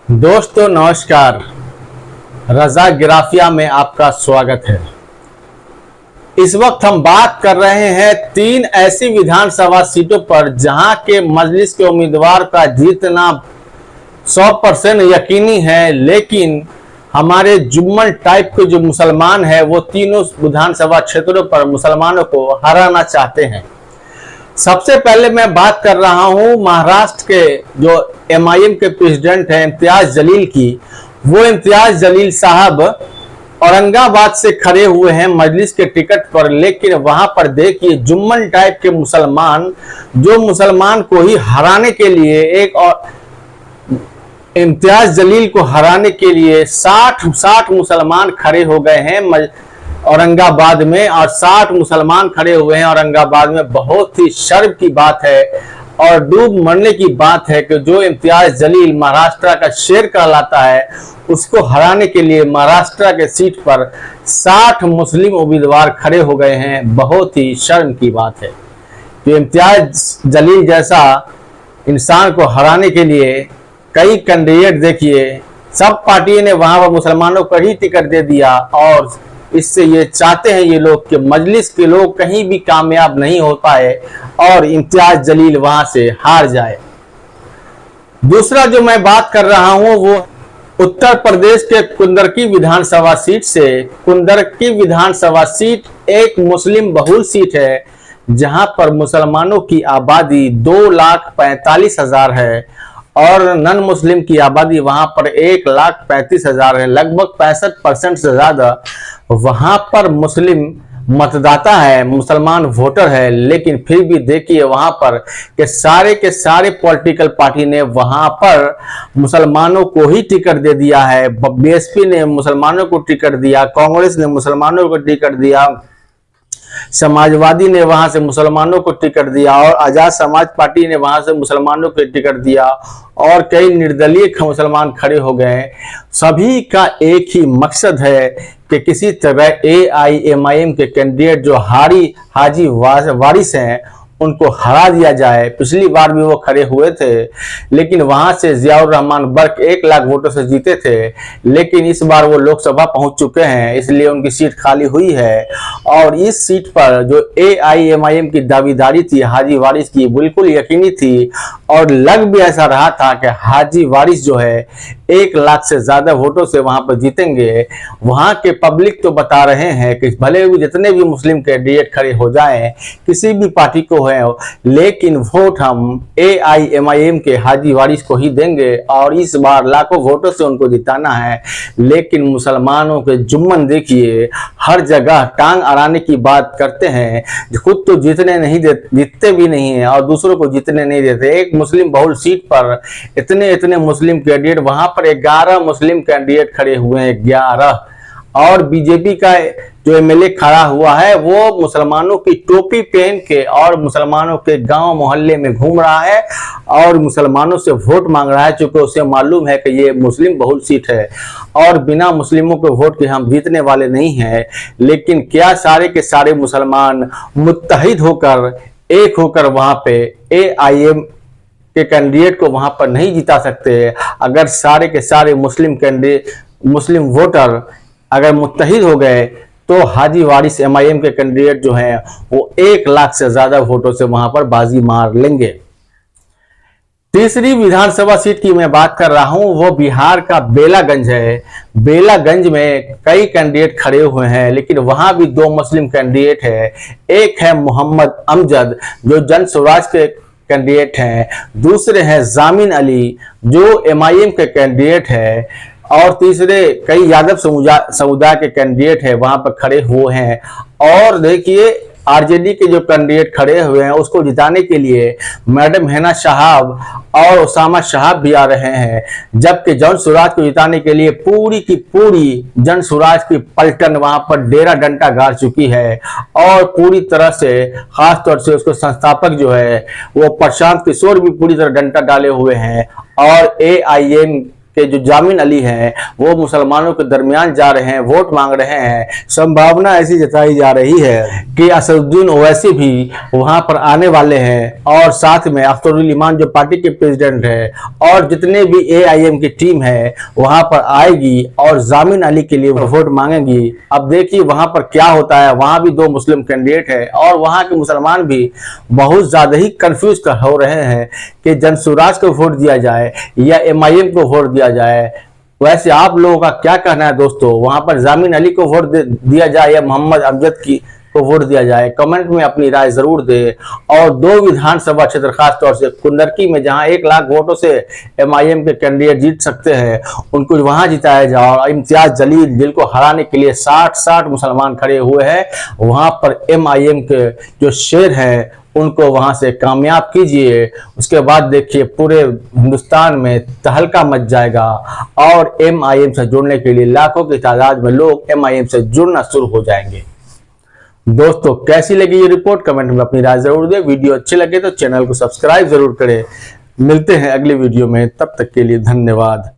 दोस्तों नमस्कार। रजा ग्राफिया में आपका स्वागत है। इस वक्त हम बात कर रहे हैं 3 ऐसी विधानसभा सीटों पर जहां के मजलिस के उम्मीदवार का जीतना 100% यकीनी है, लेकिन हमारे जुम्मन टाइप के जो मुसलमान हैं वो तीनों विधानसभा क्षेत्रों पर मुसलमानों को हराना चाहते हैं। सबसे पहले मैं बात कर रहा हूं महाराष्ट्र के जो MIM के प्रेसिडेंट हैं इम्तियाज जलील की। वो इम्तियाज जलील साहब औरंगाबाद से खड़े हुए हैं मजलिस के टिकट पर, लेकिन वहां पर देखिए जुम्मन टाइप के मुसलमान जो मुसलमान को ही हराने के लिए एक और इम्तियाज जलील को हराने के लिए 60 मुसलमान खड़े हो गए हैं औरंगाबाद में, और 60 मुसलमान खड़े हुए हैं औरंगाबाद में। बहुत ही शर्म की बात है और डूब मरने की बात है कि जो इम्तियाज जलील महाराष्ट्र का शेर कहलाता है उसको हराने के लिए महाराष्ट्र के सीट पर 60 मुस्लिम उम्मीदवार खड़े हो गए हैं। बहुत ही शर्म की बात है कि इम्तियाज जलील जैसा इंसान को हराने के लिए कई कैंडिडेट देखिए सब पार्टियों ने वहां पर मुसलमानों को ही टिकट दे दिया, और इससे ये चाहते हैं ये लोग कि मजलिस के लोग कहीं भी कामयाब नहीं हो पाए और इम्तियाज जलील वहां से हार जाए। दूसरा जो मैं बात कर रहा हूं वो उत्तर प्रदेश के कुंदरकी विधानसभा सीट से। कुंदरकी विधानसभा सीट एक मुस्लिम बहुल सीट है जहां पर मुसलमानों की आबादी 2,45,000 है और नॉन मुस्लिम की आबादी वहां पर 1,35,000 है। लगभग 65% से ज्यादा वहां पर मुस्लिम मतदाता है, मुसलमान वोटर है, लेकिन फिर भी देखिए वहां पर के सारे पॉलिटिकल पार्टी ने वहां पर मुसलमानों को ही टिकट दे दिया है। BSP ने मुसलमानों को टिकट दिया, कांग्रेस ने मुसलमानों को टिकट दिया, समाजवादी ने वहां से मुसलमानों को टिकट दिया और आजाद समाज पार्टी ने वहां से मुसलमानों को टिकट दिया, और कई निर्दलीय मुसलमान खड़े हो गए। सभी का एक ही मकसद है कि किसी तरह AIMIM के कैंडिडेट जो हाजी वारिस हैं उनको हरा दिया जाए। पिछली बार भी वो खड़े हुए थे, लेकिन वहां से जियाउर रहमान बर्क 1 लाख वोटों से जीते थे, लेकिन इस बार वो लोकसभा पहुंच चुके हैं, इसलिए उनकी सीट खाली हुई है। और इस सीट पर जो AIMIM की दावेदारी थी हाजी वारिस की बिल्कुल यकीनी थी, और लग भी ऐसा रहा था कि हाजी वारिस जो है 1 लाख से ज्यादा वोटों से वहां पर जीतेंगे। वहां के पब्लिक तो बता रहे हैं कि भले भी जितने भी मुस्लिम कैंडिडेट खड़े हो जाएं किसी भी पार्टी को है, लेकिन वोट हम AIMIM के हाजी वारिस को ही देंगे और इस बार लाखों वोटों से उनको जिताना है। लेकिन मुसलमानों के जुम्मन देखिए हर जगह टांग अड़ाने की बात करते हैं, खुद तो जीतते भी नहीं है और दूसरों को जीतने नहीं देते। एक मुस्लिम बहुल सीट पर इतने मुस्लिम कैंडिडेट, वहां पर 11 मुस्लिम कैंडिडेट खड़े हुए हैं, 11, और बीजेपी का जो MLA खड़ा हुआ है वो मुसलमानों की टोपी पहन के और मुसलमानों के गांव मोहल्ले में घूम रहा है और मुसलमानों से वोट मांग रहा है, क्योंकि उसे मालूम है कि ये मुस्लिम बहुल सीट है और बिना मुस्लिमों के वोट के हम जीतने वाले नहीं हैं। लेकिन क्या सारे के सारे मुसलमान मुत्तहिद होकर एक होकर वहां पे AIM के कैंडिडेट को वहां पर नहीं जिता सकते? अगर सारे के सारे मुस्लिम वोटर अगर मुत्तहिद हो गए तो हाजी वारिस MIM के कैंडिडेट जो हैं वो 1 लाख से ज्यादा वोटों से वहां पर बाजी मार लेंगे। तीसरी विधानसभा सीट की मैं बात कर रहा हूं वो बिहार का बेलागंज है। बेलागंज में कई कैंडिडेट खड़े हुए हैं, लेकिन वहां भी 2 मुस्लिम कैंडिडेट है। एक है मोहम्मद अमजद जो जन स्वराज के कैंडिडेट हैं, दूसरे हैं जामिन अली जो MIM के कैंडिडेट है, और तीसरे कई यादव समुदाय के कैंडिडेट है वहां पर खड़े हुए हैं। और देखिए RJD के जो कैंडिडेट खड़े हुए हैं उसको जिताने के लिए मैडम हिना साहब और उसामा साहब भी आ रहे हैं, जबकि जन स्वराज को जिताने के लिए पूरी की पूरी जन स्वराज की पलटन वहां पर डेरा डंडा गाड़ चुकी है, और पूरी तरह से खास तौर से उसको संस्थापक जो है वो प्रशांत किशोर भी पूरी तरह डंडा डाले हुए हैं, और AIM के जो जामिन अली हैं वो मुसलमानों के दरमियान जा रहे हैं, वोट मांग रहे हैं। संभावना ऐसी जताई जा रही है कि असदुद्दीन ओवैसी भी वहां पर आने वाले हैं और साथ में अख्तरुल ईमान जो पार्टी के प्रेसिडेंट है और जितने भी AIM की टीम है वहां पर आएगी और जामिन अली के लिए वोट मांगेगी। अब देखिए वहां पर क्या होता है। वहां भी 2 मुस्लिम कैंडिडेट है और वहां के मुसलमान भी बहुत ज्यादा ही कंफ्यूज हो रहे हैं कि जनसुराज को वोट दिया जाए या MIM को वोट दिया जाए। वैसे आप लोगों का क्या कहना है दोस्तों, वहां पर जामिन अली को वोट दिया जाए या मोहम्मद अमजद को वोट दिया जाए? कमेंट में अपनी राय जरूर दे। और 2 विधानसभा क्षेत्र खास तौर से कुंदरकी में जहां 1 लाख वोटों से MIM के कैंडिडेट जीत सकते हैं उनको वहां जिताया जाए। और इम्तियाज जलील जिनको हराने के लिए 60 मुसलमान खड़े हुए हैं, वहां पर MIM के जो शेर हैं उनको वहां से कामयाब कीजिए। उसके बाद देखिए पूरे हिंदुस्तान में तहलका मच जाएगा और MIM से जुड़ने के लिए लाखों की तादाद में लोग MIM से जुड़ना शुरू हो जाएंगे। दोस्तों कैसी लगी ये रिपोर्ट कमेंट में अपनी राय जरूर दें। वीडियो अच्छी लगे तो चैनल को सब्सक्राइब जरूर करें। मिलते हैं अगले वीडियो में, तब तक के लिए धन्यवाद।